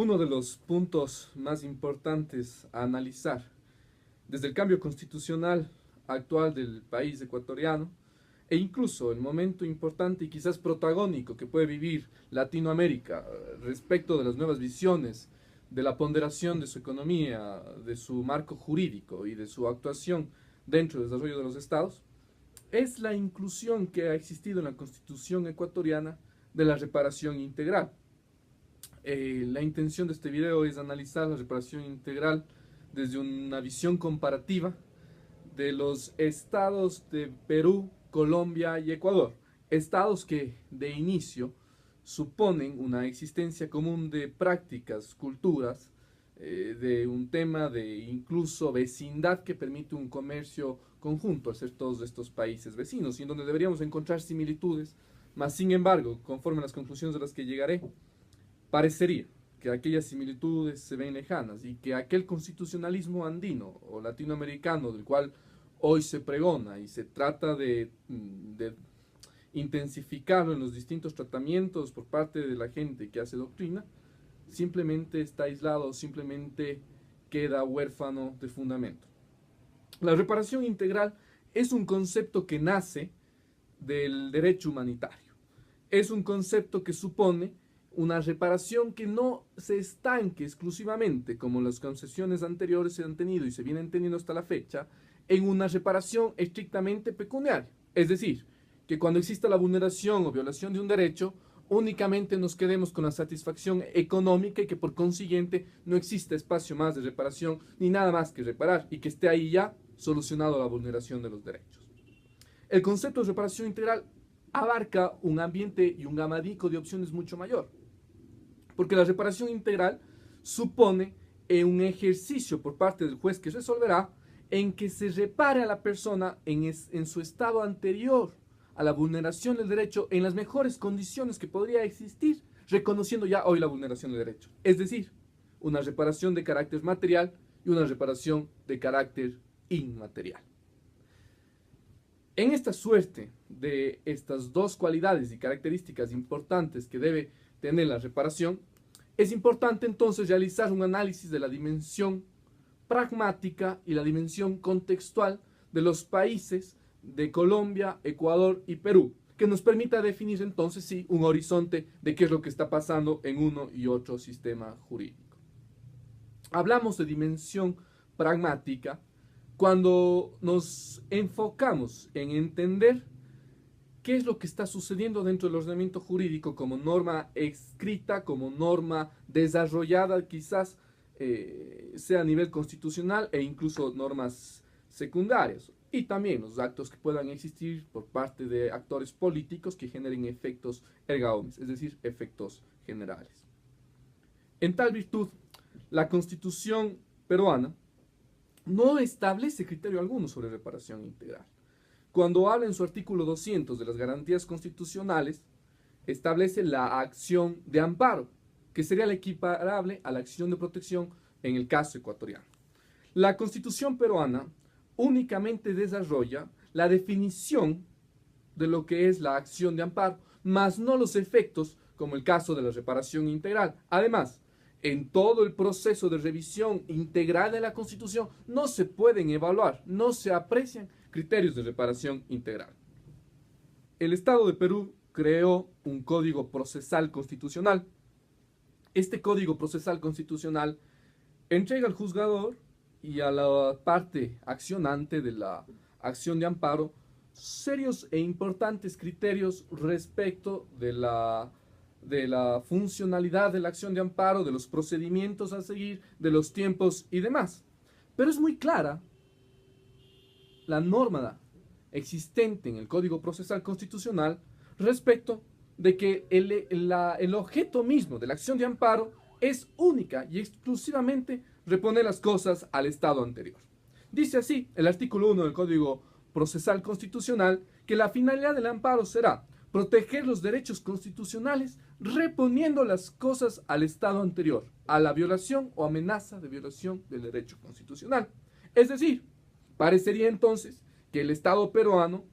Uno de los puntos más importantes a analizar desde el cambio constitucional actual del país ecuatoriano e incluso el momento importante y quizás protagónico que puede vivir Latinoamérica respecto de las nuevas visiones, de la ponderación de su economía, de su marco jurídico y de su actuación dentro del desarrollo de los estados, es la inclusión que ha existido en la Constitución ecuatoriana de la reparación integral. La intención de este video es analizar la reparación integral desde una visión comparativa de los estados de Perú, Colombia y Ecuador. Estados que de inicio suponen una existencia común de prácticas, culturas, de un tema de incluso vecindad que permite un comercio conjunto al ser todos estos países vecinos y en donde deberíamos encontrar similitudes, mas sin embargo, conforme a las conclusiones a las que llegaré, parecería que aquellas similitudes se ven lejanas y que aquel constitucionalismo andino o latinoamericano del cual hoy se pregona y se trata de intensificarlo en los distintos tratamientos por parte de la gente que hace doctrina, simplemente está aislado, simplemente queda huérfano de fundamento. La reparación integral es un concepto que nace del derecho humanitario. Es un concepto que supone una reparación que no se estanque exclusivamente, como las concesiones anteriores se han tenido y se vienen teniendo hasta la fecha, en una reparación estrictamente pecuniaria. Es decir, que cuando exista la vulneración o violación de un derecho, únicamente nos quedemos con la satisfacción económica y que por consiguiente no exista espacio más de reparación ni nada más que reparar y que esté ahí ya solucionado la vulneración de los derechos. El concepto de reparación integral abarca un ambiente y un abanico de opciones mucho mayor, porque la reparación integral supone un ejercicio por parte del juez que resolverá en que se repare a la persona en su estado anterior a la vulneración del derecho en las mejores condiciones que podría existir, reconociendo ya hoy la vulneración del derecho. Es decir, una reparación de carácter material y una reparación de carácter inmaterial. En esta suerte de estas dos cualidades y características importantes que debe tener la reparación, es importante entonces realizar un análisis de la dimensión pragmática y la dimensión contextual de los países de Colombia, Ecuador y Perú, que nos permita definir entonces sí un horizonte de qué es lo que está pasando en uno y otro sistema jurídico. Hablamos de dimensión pragmática cuando nos enfocamos en entender qué es lo que está sucediendo dentro del ordenamiento jurídico como norma escrita, como norma desarrollada, quizás sea a nivel constitucional e incluso normas secundarias, y también los actos que puedan existir por parte de actores políticos que generen efectos erga omnes, es decir, efectos generales. En tal virtud, la Constitución peruana no establece criterio alguno sobre reparación integral. Cuando habla en su artículo 200 de las garantías constitucionales, establece la acción de amparo, que sería la equiparable a la acción de protección en el caso ecuatoriano. La Constitución peruana únicamente desarrolla la definición de lo que es la acción de amparo, más no los efectos, como el caso de la reparación integral. Además, en todo el proceso de revisión integral de la Constitución no se pueden evaluar, no se aprecian criterios de reparación integral. El Estado de Perú creó un Código Procesal Constitucional. Este Código Procesal Constitucional entrega al juzgador y a la parte accionante de la acción de amparo serios e importantes criterios respecto de la funcionalidad de la acción de amparo, de los procedimientos a seguir, de los tiempos y demás. Pero es muy clara la norma existente en el Código Procesal Constitucional respecto de que el objeto mismo de la acción de amparo es única y exclusivamente reponer las cosas al estado anterior. Dice así el artículo 1 del Código Procesal Constitucional que la finalidad del amparo será proteger los derechos constitucionales reponiendo las cosas al estado anterior, a la violación o amenaza de violación del derecho constitucional. Es decir, parecería entonces que el Estado peruano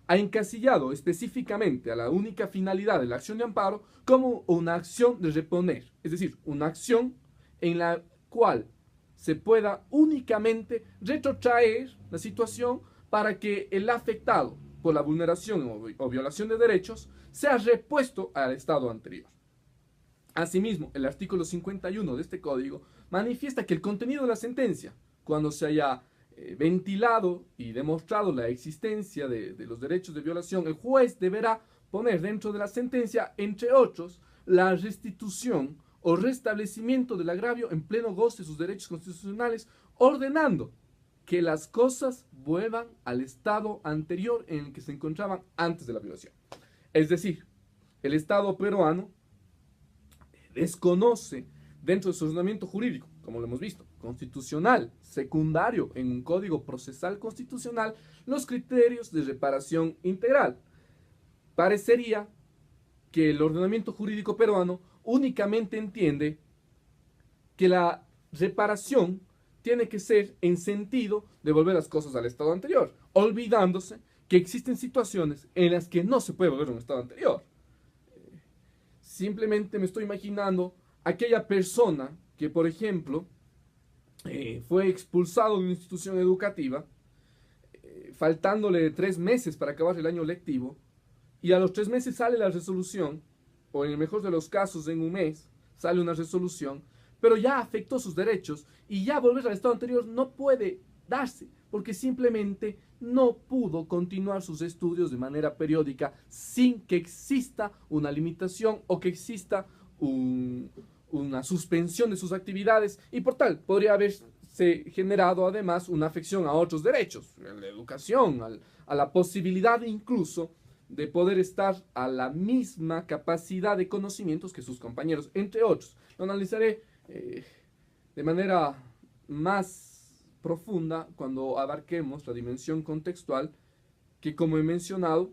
ha encasillado específicamente a la única finalidad de la acción de amparo como una acción de reponer, es decir, una acción en la cual se pueda únicamente retrotraer la situación para que el afectado por la vulneración o violación de derechos sea repuesto al estado anterior. Asimismo, el artículo 51 de este código manifiesta que el contenido de la sentencia, cuando se haya ventilado y demostrado la existencia de los derechos de violación, el juez deberá poner dentro de la sentencia, entre otros, la restitución o restablecimiento del agravio en pleno goce de sus derechos constitucionales, ordenando que las cosas vuelvan al estado anterior en el que se encontraban antes de la violación. Es decir, el Estado peruano desconoce dentro de su ordenamiento jurídico, como lo hemos visto, constitucional, secundario en un código procesal constitucional, los criterios de reparación integral. Parecería que el ordenamiento jurídico peruano únicamente entiende que la reparación tiene que ser en sentido de volver las cosas al estado anterior, olvidándose que existen situaciones en las que no se puede volver a un estado anterior. Simplemente me estoy imaginando aquella persona que, por ejemplo, fue expulsado de una institución educativa, faltándole 3 meses para acabar el año lectivo, y a los 3 meses sale la resolución, o en el mejor de los casos en un mes sale una resolución, pero ya afectó sus derechos y ya volver al estado anterior no puede darse, porque simplemente no pudo continuar sus estudios de manera periódica sin que exista una limitación o que exista una suspensión de sus actividades, y por tal podría haberse generado además una afección a otros derechos, a la educación, a la posibilidad incluso de poder estar a la misma capacidad de conocimientos que sus compañeros, entre otros. Lo analizaré de manera más profunda cuando abarquemos la dimensión contextual, que, como he mencionado,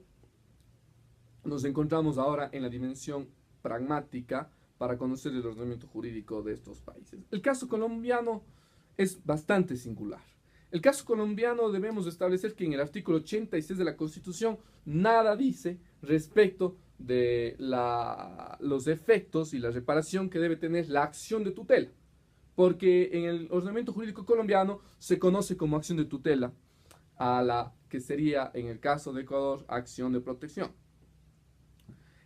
nos encontramos ahora en la dimensión pragmática para conocer el ordenamiento jurídico de estos países. El caso colombiano es bastante singular. El caso colombiano, debemos establecer que en el artículo 86 de la Constitución nada dice respecto de los efectos y la reparación que debe tener la acción de tutela, porque en el ordenamiento jurídico colombiano se conoce como acción de tutela a la que sería, en el caso de Ecuador, acción de protección.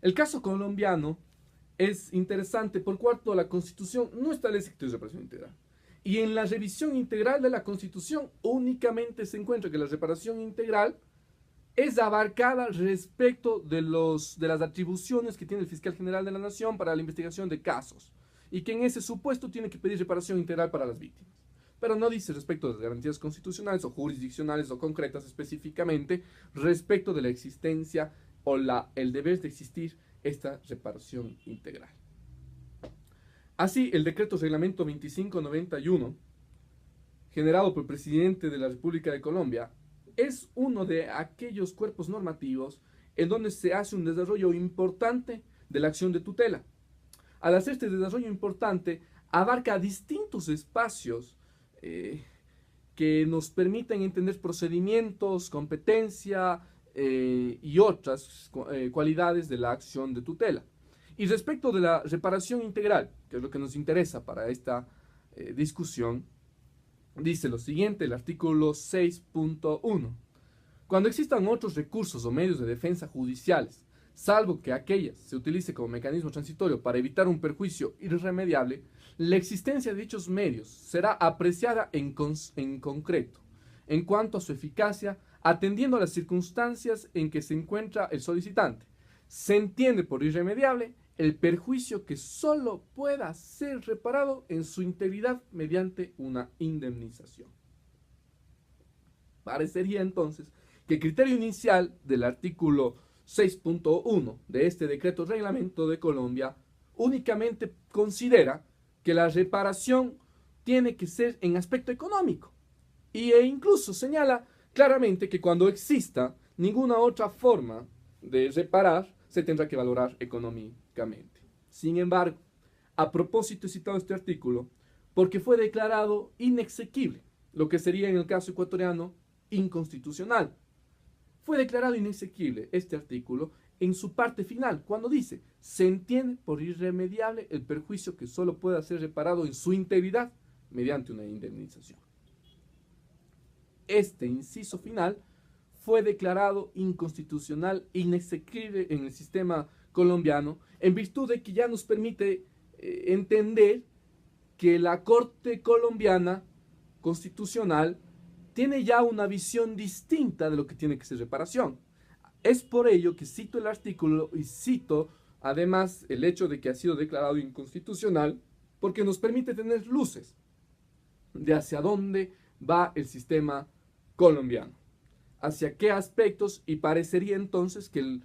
El caso colombiano es interesante por cuanto la Constitución no establece criterios de reparación integral. Y en la revisión integral de la Constitución únicamente se encuentra que la reparación integral es abarcada respecto de las atribuciones que tiene el fiscal general de la Nación para la investigación de casos, y que en ese supuesto tiene que pedir reparación integral para las víctimas. Pero no dice respecto de garantías constitucionales o jurisdiccionales o concretas específicamente respecto de la existencia o el deber de existir esta reparación integral. Así, el decreto reglamento 2591, generado por el presidente de la República de Colombia, es uno de aquellos cuerpos normativos en donde se hace un desarrollo importante de la acción de tutela. Al hacer este desarrollo importante, abarca distintos espacios que nos permiten entender procedimientos, competencia y otras cualidades de la acción de tutela. Y respecto de la reparación integral, que es lo que nos interesa para esta discusión, dice lo siguiente, el artículo 6.1. Cuando existan otros recursos o medios de defensa judiciales, salvo que aquellas se utilice como mecanismo transitorio para evitar un perjuicio irremediable, la existencia de dichos medios será apreciada en concreto, en cuanto a su eficacia, atendiendo a las circunstancias en que se encuentra el solicitante. Se entiende por irremediable el perjuicio que solo pueda ser reparado en su integridad mediante una indemnización. Parecería entonces que el criterio inicial del artículo 6.1 de este decreto reglamento de Colombia únicamente considera que la reparación tiene que ser en aspecto económico, e incluso señala claramente que cuando exista ninguna otra forma de reparar, se tendrá que valorar económicamente. Sin embargo, a propósito he citado este artículo porque fue declarado inexequible, lo que sería en el caso ecuatoriano inconstitucional. fue declarado inexequible este artículo en su parte final, cuando dice: se entiende por irremediable el perjuicio que solo pueda ser reparado en su integridad mediante una indemnización. Este inciso final fue declarado inconstitucional, inexequible en el sistema colombiano, en virtud de que ya nos permite entender que la Corte colombiana constitucional tiene ya una visión distinta de lo que tiene que ser reparación. Es por ello que cito el artículo y cito además el hecho de que ha sido declarado inconstitucional, porque nos permite tener luces de hacia dónde va el sistema colombiano, hacia qué aspectos, y parecería entonces que el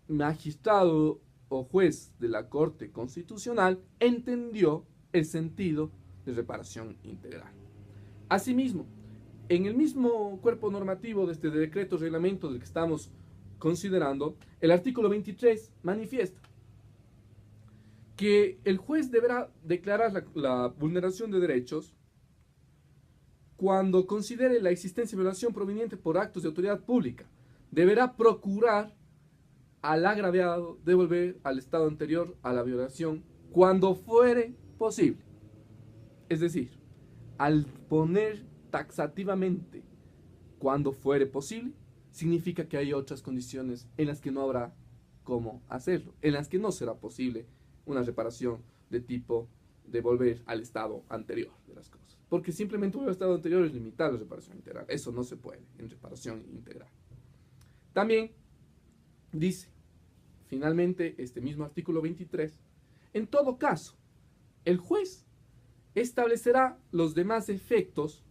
magistrado o juez de la Corte Constitucional entendió el sentido de reparación integral. Asimismo, en el mismo cuerpo normativo de este decreto reglamento del que estamos considerando, el artículo 23 manifiesta que el juez deberá declarar la vulneración de derechos cuando considere la existencia de violación proveniente por actos de autoridad pública. Deberá procurar al agraviado devolver al estado anterior a la violación cuando fuere posible. Es decir, al poner taxativamente cuando fuere posible, significa que hay otras condiciones en las que no habrá cómo hacerlo, en las que no será posible una reparación de tipo devolver al estado anterior de las cosas. Porque simplemente volver al estado anterior es limitar la reparación integral. Eso no se puede en reparación integral. También dice, finalmente, este mismo artículo 23, en todo caso, el juez establecerá los demás efectos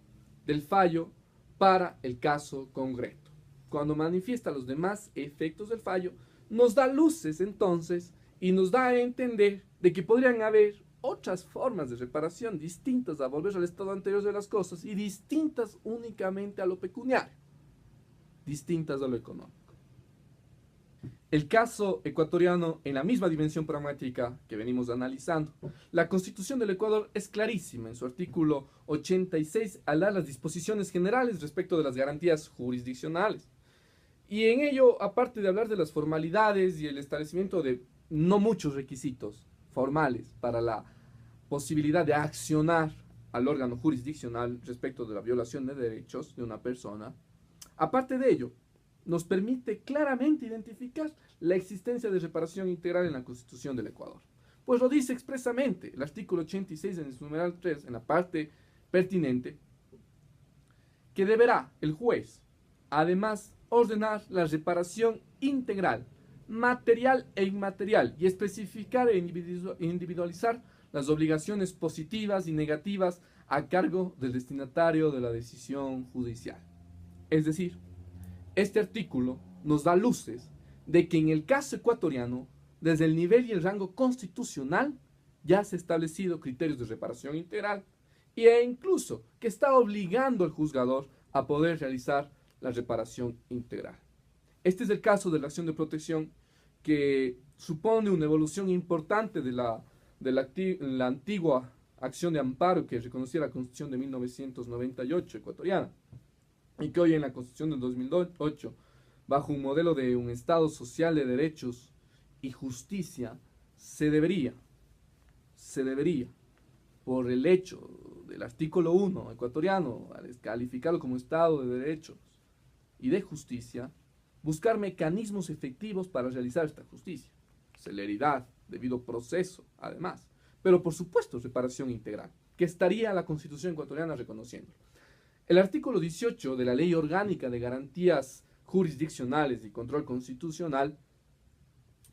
del fallo para el caso concreto. Cuando manifiesta los demás efectos del fallo, nos da luces entonces y nos da a entender de que podrían haber otras formas de reparación distintas a volver al estado anterior de las cosas y distintas únicamente a lo pecuniario, distintas a lo económico. El caso ecuatoriano, en la misma dimensión pragmática que venimos analizando, la Constitución del Ecuador es clarísima en su artículo 86 al dar las disposiciones generales respecto de las garantías jurisdiccionales. Y en ello, aparte de hablar de las formalidades y el establecimiento de no muchos requisitos formales para la posibilidad de accionar al órgano jurisdiccional respecto de la violación de derechos de una persona, aparte de ello, nos permite claramente identificar la existencia de reparación integral en la Constitución del Ecuador. Pues lo dice expresamente el artículo 86 en su numeral 3, en la parte pertinente, que deberá el juez, además, ordenar la reparación integral, material e inmaterial, y especificar e individualizar las obligaciones positivas y negativas a cargo del destinatario de la decisión judicial. Es decir, este artículo nos da luces de que en el caso ecuatoriano, desde el nivel y el rango constitucional, ya se han establecido criterios de reparación integral e incluso que está obligando al juzgador a poder realizar la reparación integral. Este es el caso de la acción de protección, que supone una evolución importante de la antigua acción de amparo que reconocía la Constitución de 1998 ecuatoriana, y que hoy en la Constitución del 2008, bajo un modelo de un Estado social de derechos y justicia, se debería, por el hecho del artículo 1 ecuatoriano, al calificarlo como Estado de derechos y de justicia, buscar mecanismos efectivos para realizar esta justicia. Celeridad, debido proceso, además. Pero por supuesto, reparación integral, que estaría la Constitución ecuatoriana reconociendo. El artículo 18 de la Ley Orgánica de Garantías Jurisdiccionales y Control Constitucional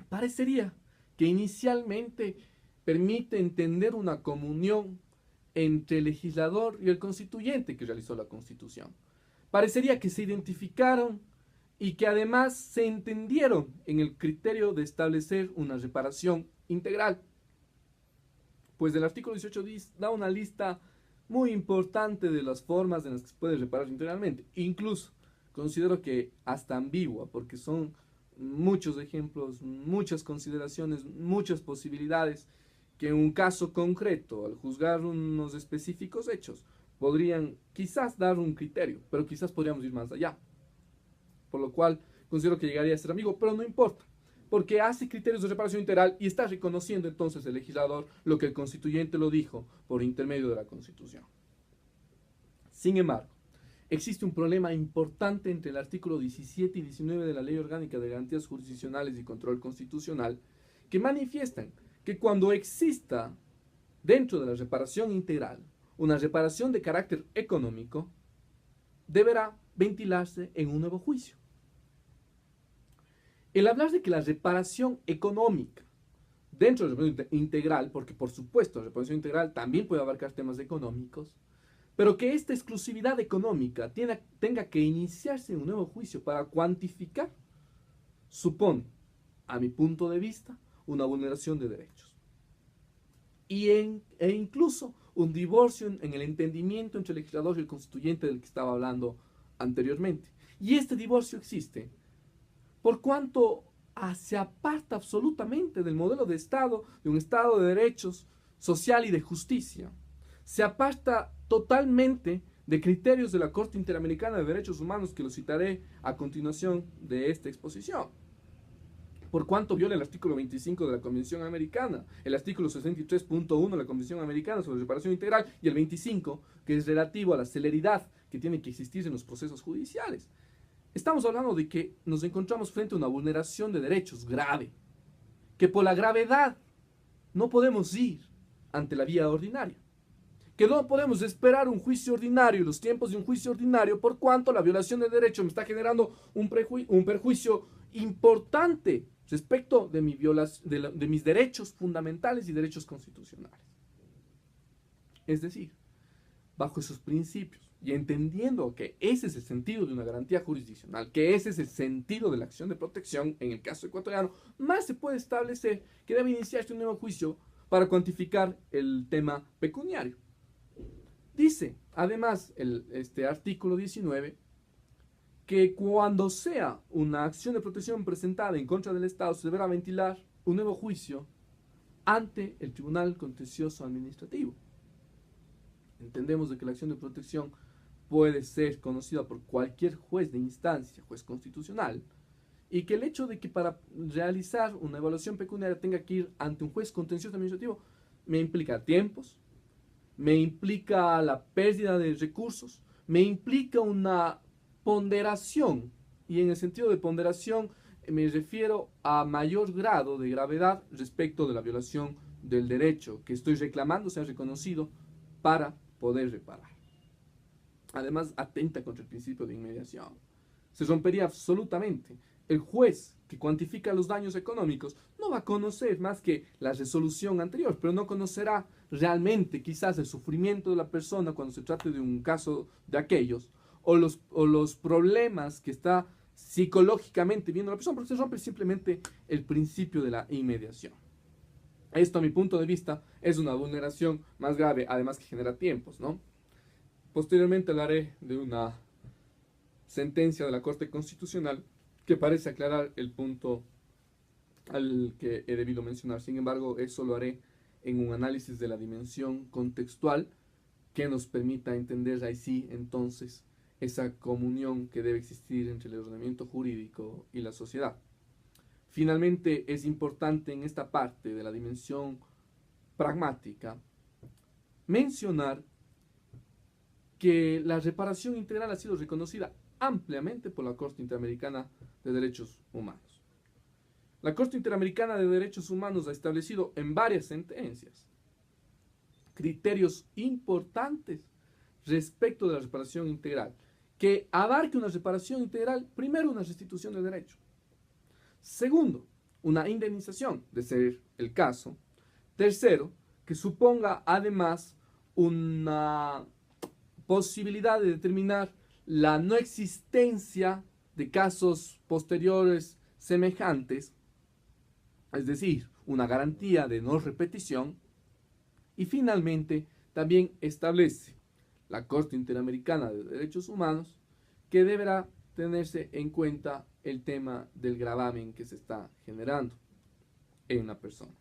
parecería que inicialmente permite entender una comunión entre el legislador y el constituyente que realizó la Constitución. Parecería que se identificaron y que además se entendieron en el criterio de establecer una reparación integral. Pues el artículo 18 da una lista muy importante de las formas en las que se puede reparar integralmente. Incluso considero que hasta ambigua, porque son muchos ejemplos, muchas consideraciones, muchas posibilidades que en un caso concreto, al juzgar unos específicos hechos, podrían quizás dar un criterio, pero quizás podríamos ir más allá. por lo cual considero que llegaría a ser ambiguo, pero no importa, porque hace criterios de reparación integral y está reconociendo entonces el legislador lo que el constituyente lo dijo por intermedio de la Constitución. Sin embargo, existe un problema importante entre el artículo 17 y 19 de la Ley Orgánica de Garantías Jurisdiccionales y Control Constitucional, que manifiestan que cuando exista dentro de la reparación integral una reparación de carácter económico, deberá ventilarse en un nuevo juicio. El hablar de que la reparación económica dentro de la reparación integral, porque por supuesto la reparación integral también puede abarcar temas económicos, pero que esta exclusividad económica tenga que iniciarse en un nuevo juicio para cuantificar, supone, a mi punto de vista, una vulneración de derechos. E incluso un divorcio en el entendimiento entre el legislador y el constituyente del que estaba hablando anteriormente. Y este divorcio existe por cuanto se aparta absolutamente del modelo de Estado, de un Estado de derechos social y de justicia. Se aparta totalmente de criterios de la Corte Interamericana de Derechos Humanos, que lo citaré a continuación de esta exposición. Por cuanto viola el artículo 25 de la Convención Americana, el artículo 63.1 de la Convención Americana sobre reparación integral y el 25, que es relativo a la celeridad que tiene que existir en los procesos judiciales. Estamos hablando de que nos encontramos frente a una vulneración de derechos grave, que por la gravedad no podemos ir ante la vía ordinaria, que no podemos esperar un juicio ordinario y los tiempos de un juicio ordinario, por cuanto la violación de derechos me está generando un perjuicio importante respecto de mis derechos fundamentales y derechos constitucionales. Es decir, bajo esos principios y entendiendo que ese es el sentido de una garantía jurisdiccional, que ese es el sentido de la acción de protección en el caso ecuatoriano, más se puede establecer que debe iniciarse un nuevo juicio para cuantificar el tema pecuniario. Dice, además, este artículo 19, que cuando sea una acción de protección presentada en contra del Estado, se deberá ventilar un nuevo juicio ante el Tribunal Contencioso Administrativo. Entendemos de que la acción de protección puede ser conocida por cualquier juez de instancia, juez constitucional, y que el hecho de que para realizar una evaluación pecuniaria tenga que ir ante un juez contencioso administrativo me implica tiempos, me implica la pérdida de recursos, me implica una ponderación, y en el sentido de ponderación me refiero a mayor grado de gravedad respecto de la violación del derecho que estoy reclamando sea reconocido para poder reparar. Además, atenta contra el principio de inmediación. Se rompería absolutamente. El juez que cuantifica los daños económicos no va a conocer más que la resolución anterior, pero no conocerá realmente quizás el sufrimiento de la persona cuando se trate de un caso de aquellos, o los problemas que está psicológicamente viendo la persona, porque se rompe simplemente el principio de la inmediación. Esto, a mi punto de vista, es una vulneración más grave, además que genera tiempos, ¿no? Posteriormente hablaré de una sentencia de la Corte Constitucional que parece aclarar el punto al que he debido mencionar. Sin embargo, eso lo haré en un análisis de la dimensión contextual que nos permita entender ahí sí, entonces, esa comunión que debe existir entre el ordenamiento jurídico y la sociedad. Finalmente, es importante en esta parte de la dimensión pragmática mencionar que la reparación integral ha sido reconocida ampliamente por la Corte Interamericana de Derechos Humanos. La Corte Interamericana de Derechos Humanos ha establecido en varias sentencias criterios importantes respecto de la reparación integral, que abarque una reparación integral, primero, una restitución de derecho, segundo, una indemnización, de ser el caso, tercero, que suponga además una posibilidad de determinar la no existencia de casos posteriores semejantes, es decir, una garantía de no repetición, y finalmente también establece la Corte Interamericana de Derechos Humanos que deberá tenerse en cuenta el tema del gravamen que se está generando en una persona.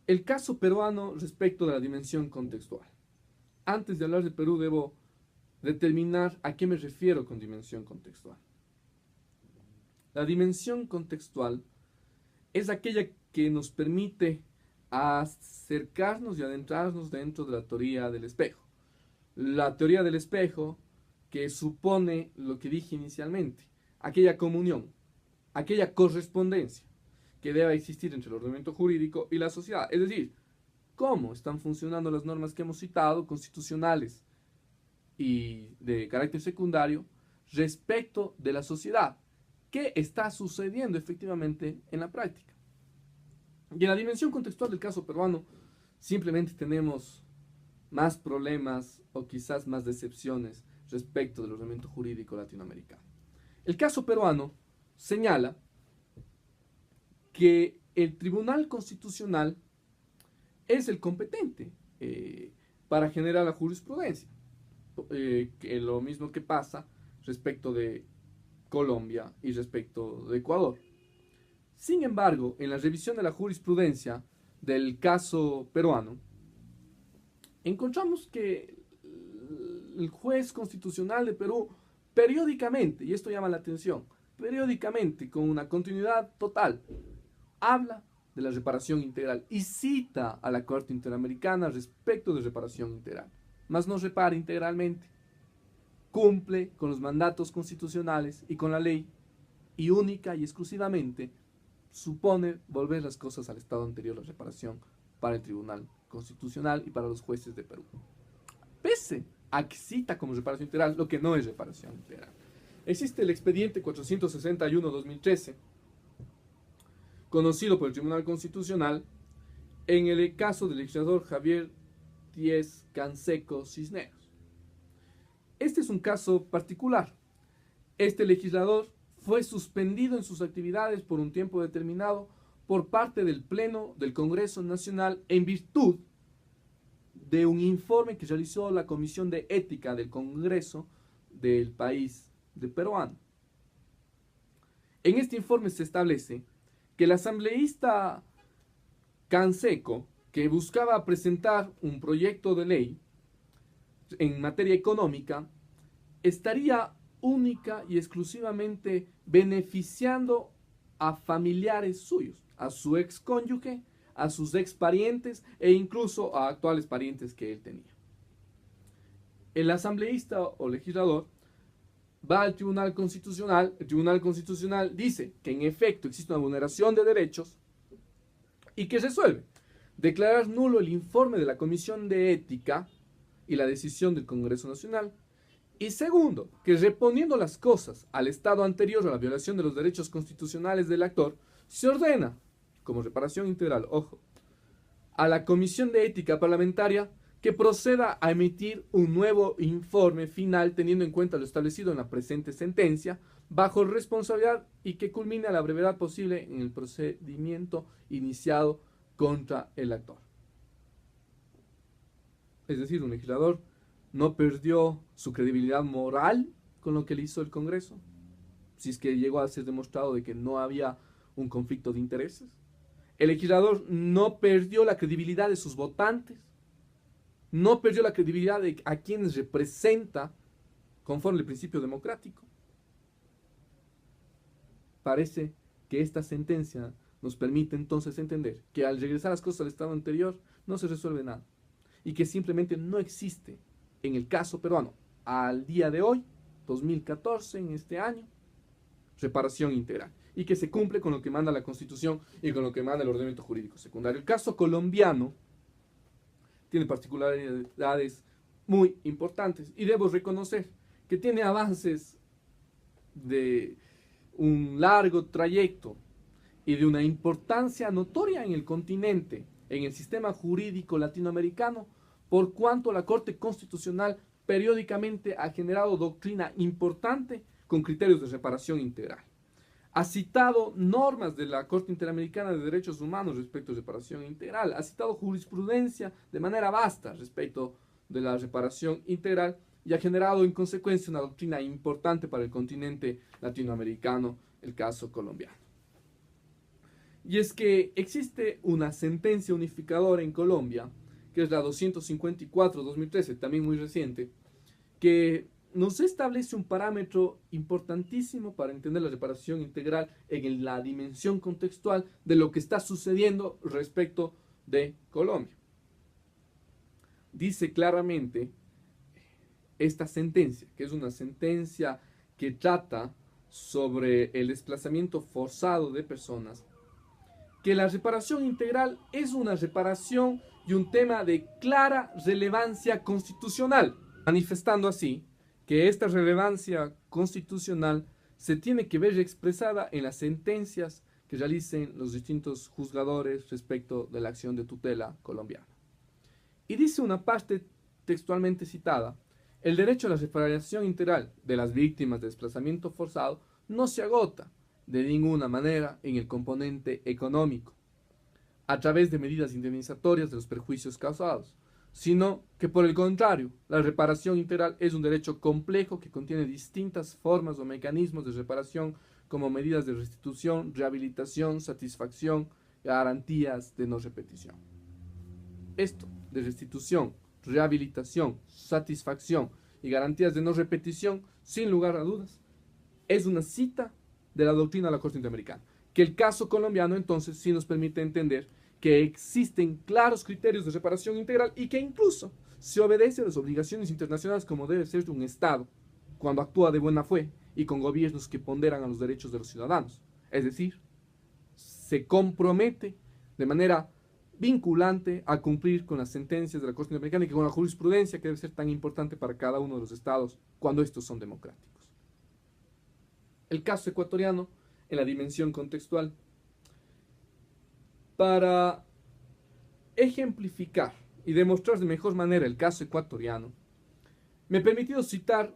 El caso peruano respecto de la dimensión contextual. Antes de hablar de Perú debo determinar a qué me refiero con dimensión contextual. La dimensión contextual es aquella que nos permite acercarnos y adentrarnos dentro de la teoría del espejo. La teoría del espejo que supone lo que dije inicialmente, aquella comunión, aquella correspondencia que debe existir entre el ordenamiento jurídico y la sociedad. Es decir, cómo están funcionando las normas que hemos citado, constitucionales y de carácter secundario, respecto de la sociedad. ¿Qué está sucediendo efectivamente en la práctica? Y en la dimensión contextual del caso peruano, simplemente tenemos más problemas o quizás más decepciones respecto del ordenamiento jurídico latinoamericano. El caso peruano señala que el Tribunal Constitucional es el competente para generar la jurisprudencia, que lo mismo que pasa respecto de Colombia y respecto de Ecuador. Sin embargo, en la revisión de la jurisprudencia del caso peruano, encontramos que el juez constitucional de Perú periódicamente, y esto llama la atención, periódicamente, con una continuidad total, habla de la reparación integral y cita a la Corte Interamericana respecto de reparación integral, mas no repara integralmente, cumple con los mandatos constitucionales y con la ley, y única y exclusivamente supone volver las cosas al estado anterior, la reparación para el Tribunal Constitucional y para los jueces de Perú. Pese a que cita como reparación integral lo que no es reparación integral. Existe el expediente 461-2013, conocido por el Tribunal Constitucional, en el caso del legislador Javier Díez Canseco Cisneros. Este es un caso particular. Este legislador fue suspendido en sus actividades por un tiempo determinado por parte del Pleno del Congreso Nacional en virtud de un informe que realizó la Comisión de Ética del Congreso del país de peruano. En este informe se establece que el asambleísta Canseco, que buscaba presentar un proyecto de ley en materia económica, estaría única y exclusivamente beneficiando a familiares suyos, a su excónyuge, a sus exparientes e incluso a actuales parientes que él tenía. El asambleísta o legislador va al Tribunal Constitucional, el Tribunal Constitucional dice que en efecto existe una vulneración de derechos y que resuelve declarar nulo el informe de la Comisión de Ética y la decisión del Congreso Nacional. Y segundo, que reponiendo las cosas al estado anterior a la violación de los derechos constitucionales del actor, se ordena, como reparación integral, ojo, a la Comisión de Ética Parlamentaria que proceda a emitir un nuevo informe final teniendo en cuenta lo establecido en la presente sentencia, bajo responsabilidad y que culmine a la brevedad posible en el procedimiento iniciado contra el actor. Es decir, un legislador no perdió su credibilidad moral con lo que le hizo el Congreso, si es que llegó a ser demostrado de que no había un conflicto de intereses. El legislador no perdió la credibilidad de sus votantes, no perdió la credibilidad de a quienes representa conforme al principio democrático. Parece que esta sentencia nos permite entonces entender que al regresar las cosas al estado anterior no se resuelve nada y que simplemente no existe en el caso peruano al día de hoy, 2014, en este año, reparación integral y que se cumple con lo que manda la Constitución y con lo que manda el ordenamiento jurídico secundario. El caso colombiano tiene particularidades muy importantes y debo reconocer que tiene avances de un largo trayecto y de una importancia notoria en el continente, en el sistema jurídico latinoamericano, por cuanto la Corte Constitucional periódicamente ha generado doctrina importante con criterios de reparación integral. Ha citado normas de la Corte Interamericana de Derechos Humanos respecto a reparación integral, ha citado jurisprudencia de manera vasta respecto de la reparación integral y ha generado en consecuencia una doctrina importante para el continente latinoamericano, el caso colombiano. Y es que existe una sentencia unificadora en Colombia, que es la 254-2013, también muy reciente, que nos establece un parámetro importantísimo para entender la reparación integral en la dimensión contextual de lo que está sucediendo respecto de Colombia. Dice claramente esta sentencia, que es una sentencia que trata sobre el desplazamiento forzado de personas, que la reparación integral es una reparación y un tema de clara relevancia constitucional, manifestando así que esta relevancia constitucional se tiene que ver expresada en las sentencias que realicen los distintos juzgadores respecto de la acción de tutela colombiana. Y dice una parte textualmente citada: el derecho a la reparación integral de las víctimas de desplazamiento forzado no se agota de ninguna manera en el componente económico, a través de medidas indemnizatorias de los perjuicios causados, sino que por el contrario, la reparación integral es un derecho complejo que contiene distintas formas o mecanismos de reparación como medidas de restitución, rehabilitación, satisfacción, garantías de no repetición. Esto de restitución, rehabilitación, satisfacción y garantías de no repetición, sin lugar a dudas, es una cita de la doctrina de la Corte Interamericana, que el caso colombiano entonces sí nos permite entender que existen claros criterios de reparación integral y que incluso se obedece a las obligaciones internacionales como debe ser de un Estado cuando actúa de buena fe y con gobiernos que ponderan a los derechos de los ciudadanos. Es decir, se compromete de manera vinculante a cumplir con las sentencias de la Corte Interamericana y con la jurisprudencia que debe ser tan importante para cada uno de los estados cuando estos son democráticos. El caso ecuatoriano en la dimensión contextual. Para ejemplificar y demostrar de mejor manera el caso ecuatoriano, me he permitido citar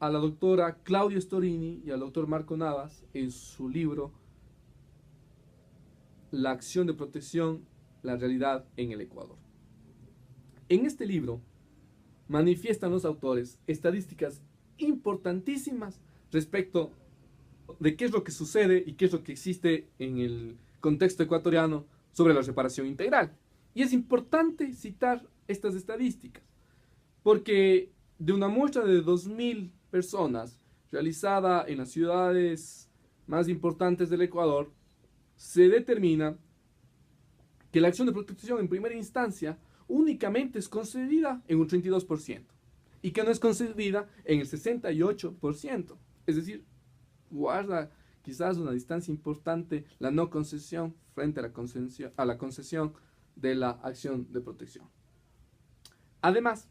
a la doctora Claudia Storini y al doctor Marco Navas en su libro La acción de protección, la realidad en el Ecuador. En este libro manifiestan los autores estadísticas importantísimas respecto de qué es lo que sucede y qué es lo que existe en el contexto ecuatoriano sobre la reparación integral. Y es importante citar estas estadísticas, porque de una muestra de 2.000 personas realizada en las ciudades más importantes del Ecuador, se determina que la acción de protección en primera instancia únicamente es concedida en un 32% y que no es concedida en el 68%. Es decir, guarda quizás una distancia importante la no concesión frente a la concesión de la acción de protección. Además,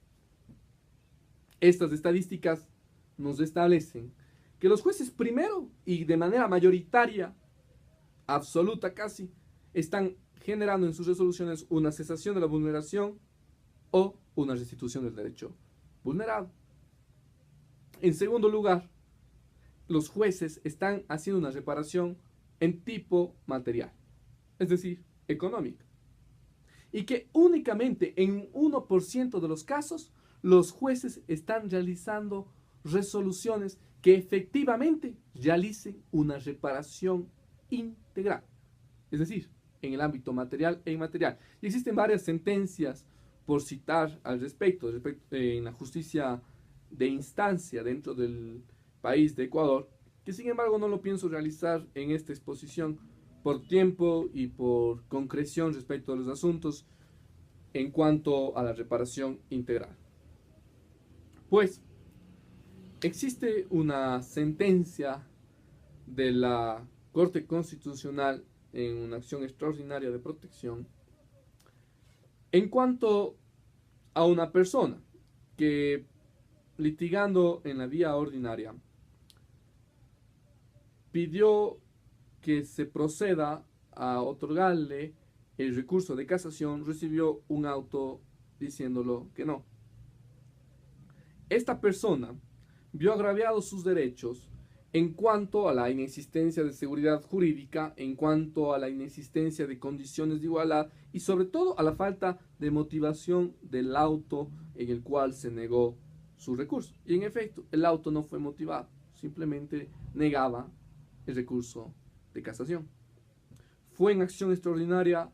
estas estadísticas nos establecen que los jueces primero y de manera mayoritaria, absoluta casi, están generando en sus resoluciones una cesación de la vulneración o una restitución del derecho vulnerado. En segundo lugar, los jueces están haciendo una reparación en tipo material, es decir, económica. Y que únicamente en 1% de los casos los jueces están realizando resoluciones que efectivamente realicen una reparación integral, es decir, en el ámbito material e inmaterial. Y existen varias sentencias por citar al respecto en la justicia de instancia dentro del país de Ecuador, que sin embargo no lo pienso realizar en esta exposición por tiempo y por concreción respecto a los asuntos en cuanto a la reparación integral. Pues existe una sentencia de la Corte Constitucional en una acción extraordinaria de protección en cuanto a una persona que, litigando en la vía ordinaria, pidió que se proceda a otorgarle el recurso de casación, recibió un auto diciéndolo que no. Esta persona vio agraviados sus derechos en cuanto a la inexistencia de seguridad jurídica, en cuanto a la inexistencia de condiciones de igualdad y sobre todo a la falta de motivación del auto en el cual se negó su recurso. Y en efecto, el auto no fue motivado, simplemente negaba el recurso de casación. Fue en acción extraordinaria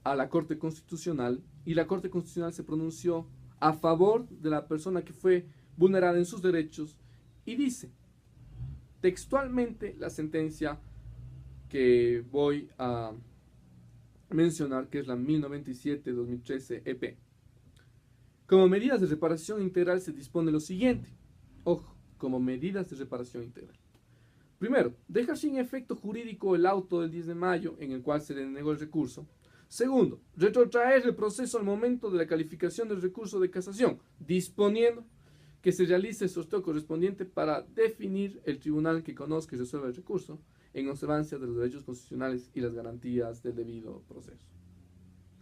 a la Corte Constitucional y la Corte Constitucional se pronunció a favor de la persona que fue vulnerada en sus derechos, y dice textualmente la sentencia que voy a mencionar, que es la 1097-2013 EP. Como medidas de reparación integral se dispone lo siguiente. Ojo, como medidas de reparación integral. Primero, dejar sin efecto jurídico el auto del 10 de mayo en el cual se le denegó el recurso. Segundo, retrotraer el proceso al momento de la calificación del recurso de casación, disponiendo que se realice el sorteo correspondiente para definir el tribunal que conozca y resuelva el recurso en observancia de los derechos constitucionales y las garantías del debido proceso.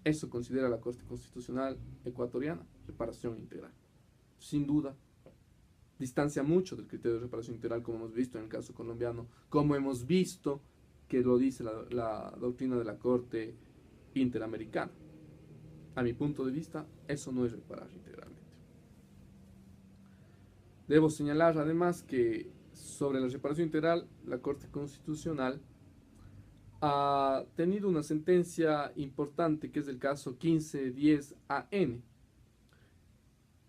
Eso considera la Corte Constitucional ecuatoriana, reparación integral. Sin duda, distancia mucho del criterio de reparación integral, como hemos visto en el caso colombiano, como hemos visto que lo dice la doctrina de la Corte Interamericana. A mi punto de vista, eso no es reparar integralmente. Debo señalar además que sobre la reparación integral, la Corte Constitucional ha tenido una sentencia importante, que es el caso 1510-AN.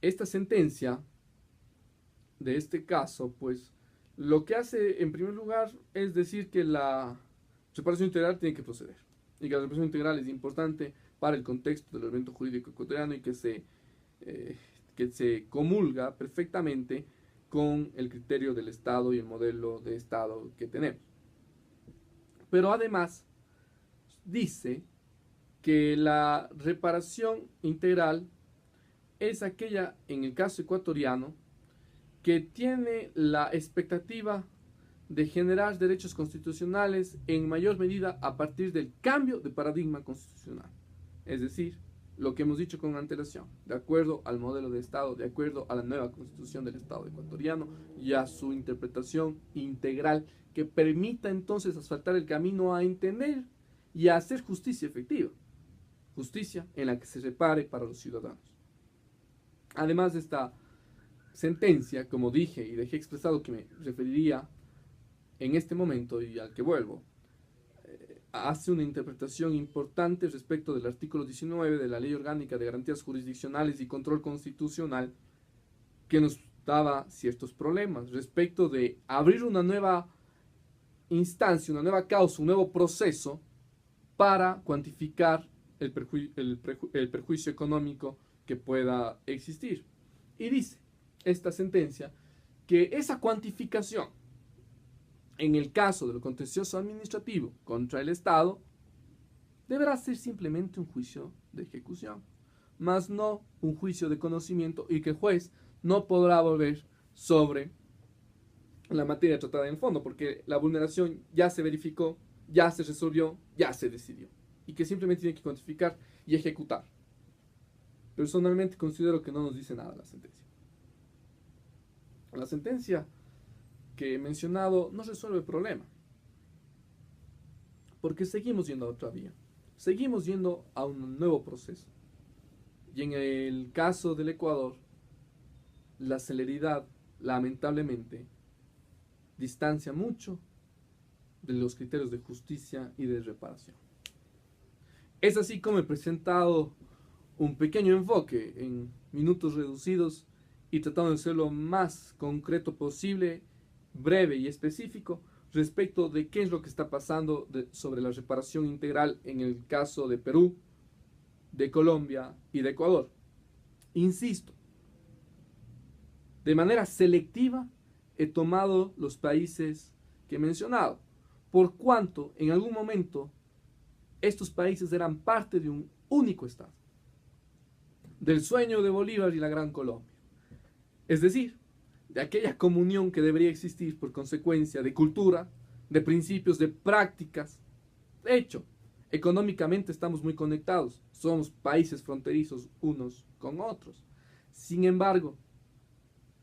Esta sentencia de este caso, pues, lo que hace en primer lugar es decir que la reparación integral tiene que proceder, y que la reparación integral es importante para el contexto del evento jurídico ecuatoriano, y que se comulga perfectamente con el criterio del Estado y el modelo de Estado que tenemos. Pero además dice que la reparación integral es aquella, en el caso ecuatoriano, que tiene la expectativa de generar derechos constitucionales en mayor medida a partir del cambio de paradigma constitucional. Es decir, lo que hemos dicho con antelación, de acuerdo al modelo de Estado, de acuerdo a la nueva constitución del Estado ecuatoriano y a su interpretación integral, que permita entonces asfaltar el camino a entender y a hacer justicia efectiva, justicia en la que se repare para los ciudadanos. Además de esta sentencia, como dije y dejé expresado que me referiría en este momento y al que vuelvo, hace una interpretación importante respecto del artículo 19 de la Ley Orgánica de Garantías Jurisdiccionales y Control Constitucional, que nos daba ciertos problemas respecto de abrir una nueva instancia, una nueva causa, un nuevo proceso para cuantificar el perjuicio económico que pueda existir. Y dice esta sentencia que esa cuantificación, en el caso del contencioso administrativo contra el Estado, deberá ser simplemente un juicio de ejecución, más no un juicio de conocimiento, y que el juez no podrá volver sobre la materia tratada en fondo, porque la vulneración ya se verificó, ya se resolvió, ya se decidió, y que simplemente tiene que cuantificar y ejecutar. Personalmente considero que no nos dice nada la sentencia. La sentencia que he mencionado no resuelve el problema, porque seguimos yendo a otra vía, seguimos yendo a un nuevo proceso, y en el caso del Ecuador, la celeridad, lamentablemente, distancia mucho de los criterios de justicia y de reparación. Es así como he presentado un pequeño enfoque en minutos reducidos y tratando de ser lo más concreto posible, breve y específico respecto de qué es lo que está pasando sobre la reparación integral en el caso de Perú, de Colombia y de Ecuador. Insisto, de manera selectiva he tomado los países que he mencionado, por cuanto en algún momento estos países eran parte de un único Estado, del sueño de Bolívar y la Gran Colombia. Es decir, de aquella comunión que debería existir por consecuencia de cultura, de principios, de prácticas. De hecho, económicamente estamos muy conectados, somos países fronterizos unos con otros. Sin embargo,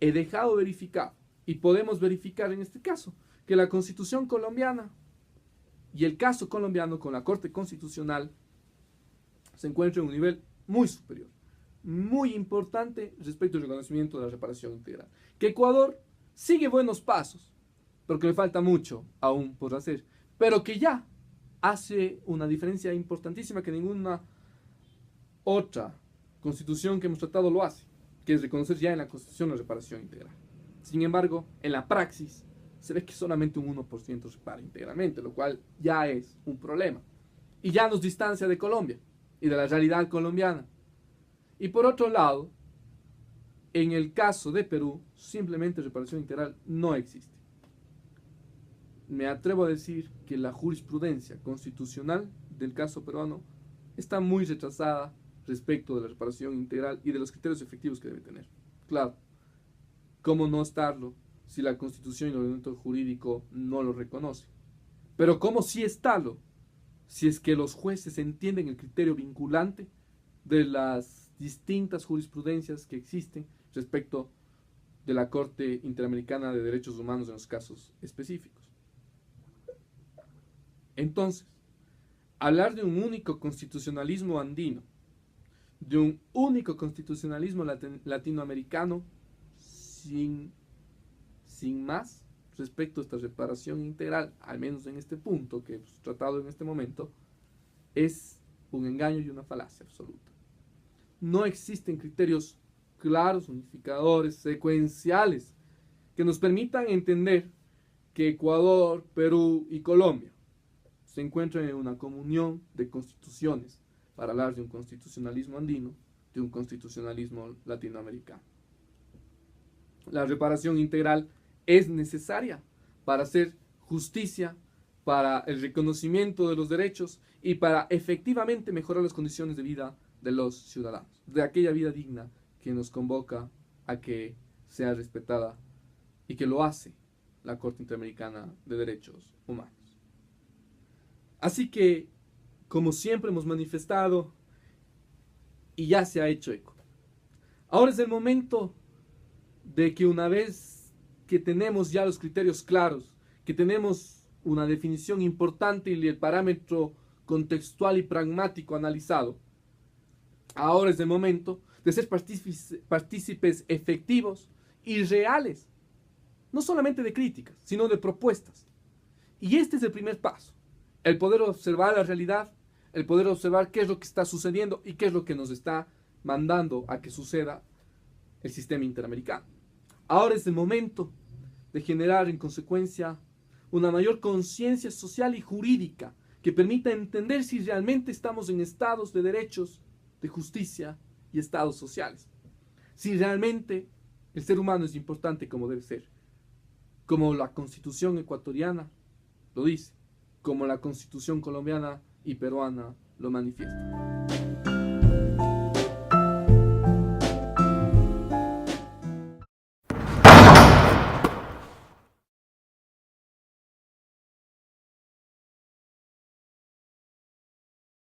he dejado verificar, y podemos verificar en este caso, que la Constitución colombiana y el caso colombiano con la Corte Constitucional se encuentran en un nivel muy superior, muy importante respecto al reconocimiento de la reparación integral. Que Ecuador sigue buenos pasos, porque le falta mucho aún por hacer, pero que ya hace una diferencia importantísima que ninguna otra constitución que hemos tratado lo hace. que es reconocer ya en la Constitución la reparación integral. Sin embargo, en la praxis se ve que solamente un 1% repara integralmente, lo cual ya es un problema. Y ya nos distancia de Colombia y de la realidad colombiana. Y por otro lado, en el caso de Perú, simplemente reparación integral no existe. Me atrevo a decir que la jurisprudencia constitucional del caso peruano está muy retrasada respecto de la reparación integral y de los criterios efectivos que debe tener. Claro, ¿cómo no estarlo si la Constitución y el ordenamiento jurídico no lo reconoce? Pero ¿cómo sí estarlo si es que los jueces entienden el criterio vinculante de las distintas jurisprudencias que existen respecto de la Corte Interamericana de Derechos Humanos en los casos específicos? Entonces, hablar de un único constitucionalismo andino, de un único constitucionalismo latinoamericano, sin más respecto a esta reparación integral, al menos en este punto que hemos tratado en este momento, es un engaño y una falacia absoluta. No existen criterios claros, unificadores, secuenciales, que nos permitan entender que Ecuador, Perú y Colombia se encuentran en una comunión de constituciones para hablar de un constitucionalismo andino, de un constitucionalismo latinoamericano. La reparación integral es necesaria para hacer justicia, para el reconocimiento de los derechos y para efectivamente mejorar las condiciones de vida de los ciudadanos, de aquella vida digna que nos convoca a que sea respetada y que lo hace la Corte Interamericana de Derechos Humanos. Así que, como siempre hemos manifestado, y ya se ha hecho eco, ahora es el momento de que una vez que tenemos ya los criterios claros, que tenemos una definición importante y el parámetro contextual y pragmático analizado, ahora es el momento de ser partícipes efectivos y reales, no solamente de críticas, sino de propuestas. Y este es el primer paso, el poder observar la realidad, el poder observar qué es lo que está sucediendo y qué es lo que nos está mandando a que suceda el sistema interamericano. Ahora es el momento de generar en consecuencia una mayor conciencia social y jurídica que permita entender si realmente estamos en estados de derechos, de justicia y estados sociales. Si realmente el ser humano es importante como debe ser, como la Constitución ecuatoriana lo dice, como la Constitución colombiana y peruana lo manifiesta.